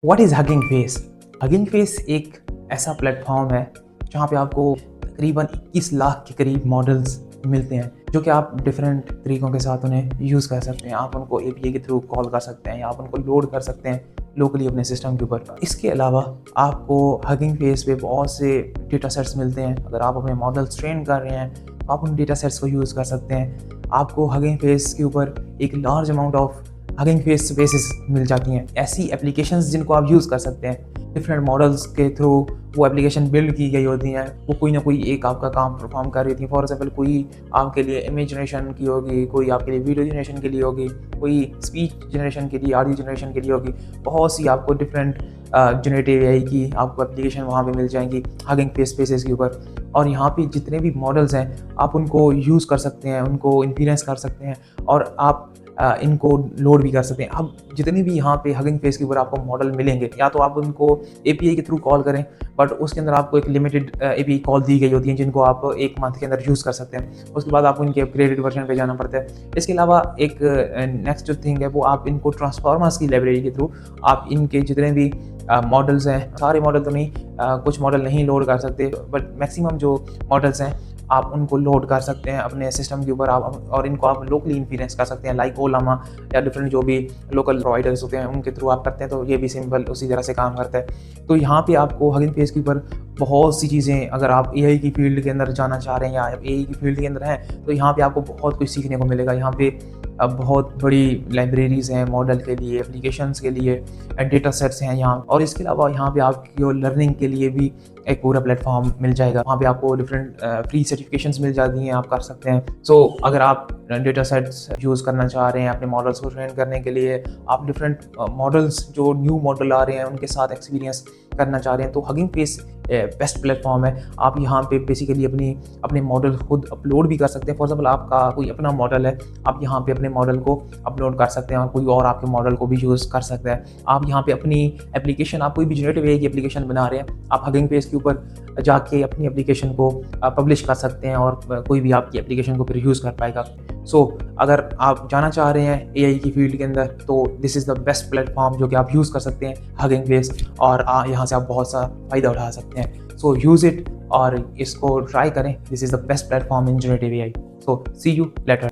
What is hugging face? Hugging face एक ऐसा platform है जहाँ पे आपको तकरीबन 21 लाख के करीब मॉडल्स मिलते हैं, जो कि आप डिफरेंट तरीक़ों के साथ उन्हें यूज़ कर सकते हैं। आप उनको एपीआई के थ्रू कॉल कर सकते हैं या आप उनको लोड कर सकते हैं लोकली अपने सिस्टम के ऊपर। इसके अलावा आपको हगिंग फेस पे बहुत से डेटा सेट्स मिलते हैं। अगर आप अपने मॉडल्स ट्रेन कर रहे हैं तो आप उन डेटा सेट्स को यूज़ कर सकते हैं। आपको हगिंग फेस के ऊपर एक large amount of hugging face spaces मिल जाती हैं। ऐसी एप्लीकेशंस जिनको आप यूज़ कर सकते हैं, डिफरेंट मॉडल्स के थ्रू वो एप्लीकेशन बिल्ड की गई होती हैं। वो कोई ना कोई एक आपका काम परफॉर्म कर रही थी। फॉर एग्जांपल कोई आपके लिए इमेज जनरेशन की होगी, कोई आपके लिए वीडियो जनरेशन के लिए होगी, कोई स्पीच जनरेशन के लिए, ऑडियो जनरेशन के लिए होगी। बहुत सी आपको डिफरेंट जनरेटिव एआई की आपको एप्लीकेशन वहाँ पे मिल जाएंगी हगिंग फेस स्पेसेस के ऊपर। और यहाँ पे जितने भी मॉडल्स हैं आप उनको यूज़ कर सकते हैं, उनको इन्फ्लुएंस कर सकते हैं और आप इनको लोड भी कर सकते हैं। अब जितने भी यहाँ पे हगिंग फेस के ऊपर आपको मॉडल मिलेंगे, या तो आप उनको एपीआई के थ्रू कॉल करें, बट उसके अंदर आपको एक लिमिटेड एपीआई कॉल दी गई होती है जिनको आप 1 मंथ के अंदर यूज़ कर सकते हैं। उसके बाद आपको इनके अपग्रेडेड वर्जन पे जाना पड़ता है। इसके अलावा एक नेक्स्ट जो थिंग है वो आप इनको ट्रांसफॉर्मर्स की लाइब्रेरी के थ्रू आप इनके जितने भी मॉडल्स हैं, सारे मॉडल तो नहीं, कुछ मॉडल नहीं लोड कर सकते, बट मैक्सिमम जो मॉडल्स हैं आप उनको लोड कर सकते हैं अपने सिस्टम के ऊपर। आप और इनको आप लोकली इन्फ्लुएंस कर सकते हैं, लाइक ओलामा या डिफरेंट जो भी लोकल प्रोवाइडर्स होते हैं उनके थ्रू आप करते हैं, तो ये भी सिंपल उसी तरह से काम करता है। तो यहाँ पे आपको हगिंग फेस के ऊपर बहुत सी चीज़ें, अगर आप एआई की फील्ड के अंदर जाना चाह रहे हैं या एआई की फील्ड के अंदर हैं, तो यहाँ पे आपको बहुत कुछ सीखने को मिलेगा। यहाँ पे अब बहुत बड़ी लाइब्रेरीज़ हैं मॉडल के लिए, एप्लीकेशंस के लिए, डेटा सेट्स हैं यहाँ। और इसके अलावा यहाँ पे आपकी लर्निंग के लिए भी एक पूरा प्लेटफॉर्म मिल जाएगा। वहाँ पे आपको डिफरेंट फ्री सर्टिफिकेशंस मिल जाती हैं, आप कर सकते हैं। सो अगर आप डेटा सेट्स यूज़ करना चाह रहे हैं अपने मॉडल्स को ट्रेन करने के लिए, आप डिफरेंट मॉडल्स जो न्यू मॉडल आ रहे हैं उनके साथ एक्सपीरियंस करना चाह रहे हैं, तो हगिंग फेस बेस्ट प्लेटफॉर्म है। आप यहाँ पे बेसिकली अपने मॉडल खुद अपलोड भी कर सकते हैं। फॉर एग्जाम्पल आपका कोई अपना मॉडल है, आप यहाँ पे अपने मॉडल को अपलोड कर सकते हैं और कोई और आपके मॉडल को भी यूज़ कर सकता है। आप यहाँ पे अपनी एप्लीकेशन, आप कोई भी जनरेटिव एआई की एप्लीकेशन बना रहे हैं, आप हगिंग फेस के ऊपर जाके अपनी एप्लीकेशन को पब्लिश कर सकते हैं और कोई भी आपकी एप्लीकेशन को फिर यूज़ कर पाएगा। सो अगर आप जाना चाह रहे हैं एआई की फील्ड के अंदर, तो this is the best platform जो कि आप यूज़ कर सकते हैं, हगिंग फेस, और यहाँ से आप बहुत सा फ़ायदा उठा सकते हैं। सो यूज़ इट और इसको ट्राई करें। This is the best platform in generative AI. So see you letter.